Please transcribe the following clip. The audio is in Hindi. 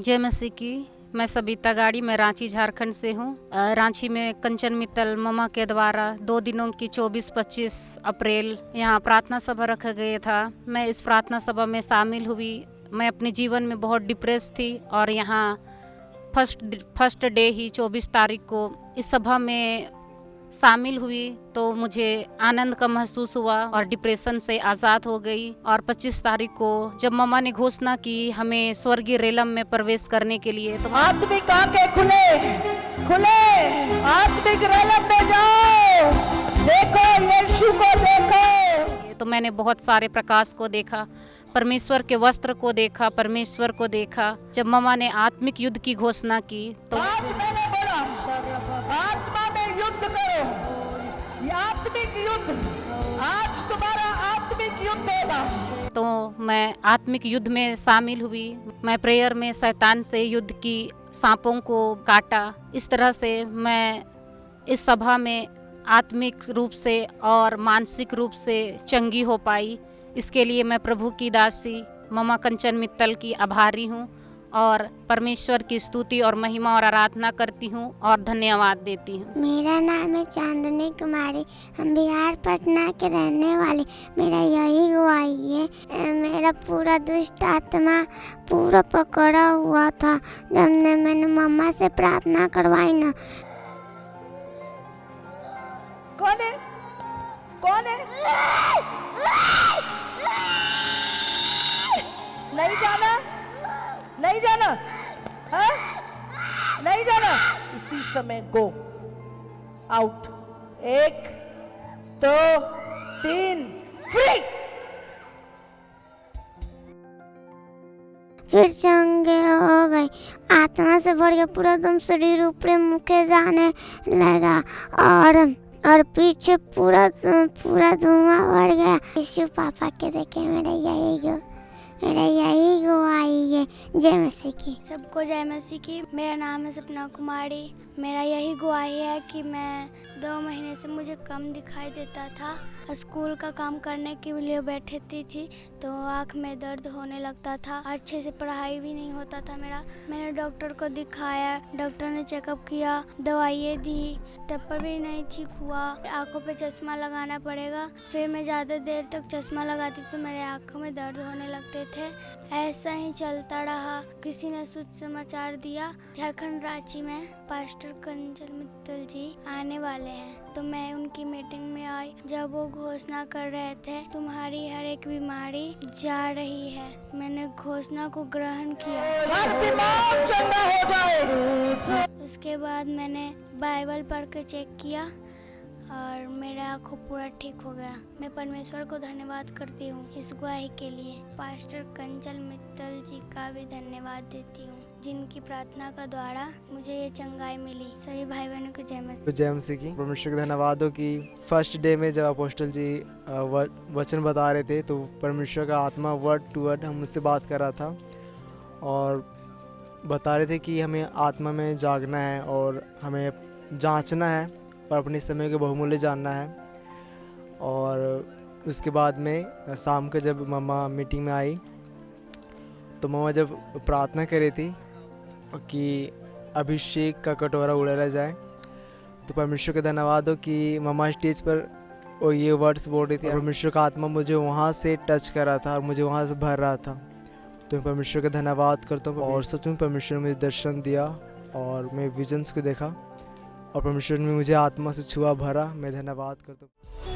जय मसीह की। मैं सबिता गाड़ी, मैं रांची झारखंड से हूँ। रांची में कंचन मित्तल ममा के द्वारा 2 दिनों की 24-25 अप्रैल यहाँ प्रार्थना सभा रखा गया था। मैं इस प्रार्थना सभा में शामिल हुई। मैं अपने जीवन में बहुत डिप्रेस थी और यहाँ फर्स्ट डे ही 24 तारीख को इस सभा में शामिल हुई तो मुझे आनंद का महसूस हुआ और डिप्रेशन से आज़ाद हो गई। और 25 तारीख को जब मम्मा ने घोषणा की हमें स्वर्गीय रेलम में प्रवेश करने के लिए, तो आत्मिक आंखें खुले आत्मिक रेलम में जाओ, देखो यीशु को देखो। तो मैंने बहुत सारे प्रकाश को देखा, परमेश्वर के वस्त्र को देखा, परमेश्वर को देखा। जब मम्मा ने आत्मिक युद्ध की घोषणा की तो आज मैंने बोला आत्मा में युद्ध करो, ये आत्मिक युद्ध, आज तुम्हारा आत्मिक युद्ध होगा। तो मैं आत्मिक युद्ध में शामिल हुई। मैं प्रेयर में शैतान से युद्ध की, सांपों को काटा। इस तरह से मैं इस सभा में आत्मिक रूप से और मानसिक रूप से चंगी हो पाई। इसके लिए मैं प्रभु की दासी ममा कंचन मित्तल की आभारी हूँ और परमेश्वर की स्तुति और महिमा और आराधना करती हूँ और धन्यवाद देती हूँ। मेरा नाम है चांदनी कुमारी, हम बिहार पटना के रहने वाले। मेरा यही गवाही है, मेरा पूरा दुष्ट आत्मा पूरा पकड़ा हुआ था जब मैंने मम्मा से प्रार्थना करवाई ना। कौन है? नहीं जाना हाँ? नहीं जाना। इसी समय गो आउट, 1 2 3 फ्री। फिर चंगे हो गई, आत्मा से भर गया, पूरा दम शरीर ऊपरे मुखे जाने लगा और पीछे पूरा धुआं बढ़ गया। यीशु पापा के देखे मेरा यही गवाही है। जय मसीह की। सबको जय मसीह की। मेरा नाम है सपना कुमारी। मेरा यही गवाही है कि मैं 2 महीने से मुझे कम दिखाई देता था। स्कूल का काम करने के लिए बैठती थी तो आँख में दर्द होने लगता था, अच्छे से पढ़ाई भी नहीं होता था मेरा। मैंने डॉक्टर को दिखाया, डॉक्टर ने चेकअप किया, दवाइयाँ दी, तब पर भी नहीं ठीक हुआ। आँखों पे चश्मा लगाना पड़ेगा। फिर मैं ज़्यादा देर तक चश्मा लगाती तो मेरे आँखों में दर्द होने लगते थे। ऐसा ही चलता रहा। किसी ने सुसमाचार दिया झारखंड रांची में पास्टर कंचन मित्तल जी आने वाले हैं, तो मैं उनकी मीटिंग में आई। जब वो घोषणा कर रहे थे तुम्हारी हर एक बीमारी जा रही है, मैंने घोषणा को ग्रहण किया। हर बीमार चंगा हो जाए। उसके बाद मैंने बाइबल पढ़ कर चेक किया और मेरा आँखों पूरा ठीक हो गया। मैं परमेश्वर को धन्यवाद करती हूँ इस गवाही के लिए। पास्टर कंचन मित्तल जी का भी धन्यवाद देती हूँ जिनकी प्रार्थना का द्वारा मुझे ये चंगाई मिली। सभी भाई बहनों को जय मसीह। जय मसीह की। परमेश्वर को धन्यवाद हो कि फर्स्ट डे में जब अपोस्टल जी वचन बता रहे थे तो परमेश्वर का आत्मा वर्ड टू वर्ड मुझसे बात कर रहा था और बता रहे थे कि हमें आत्मा में जागना है और हमें जांचना है और अपने समय को बहुमूल्य जानना है। और उसके बाद में शाम को जब मम्मा मीटिंग में आई तो मम्मा जब प्रार्थना कर रही थी कि अभिषेक का कटोरा उड़ाया जाए, तो परमेश्वर का धन्यवाद हो कि मम्मा स्टेज पर और ये वर्ड्स बोल रही थी। परमेश्वर का आत्मा मुझे वहाँ से टच कर रहा था और मुझे वहाँ से भर रहा था। तो मैं परमेश्वर का धन्यवाद करता हूँ और सच में परमेश्वर ने मुझे दर्शन दिया और मैं विजन्स को देखा और परमेश्वर ने मुझे आत्मा से छुआ भरा। मैं धन्यवाद करता हूँ।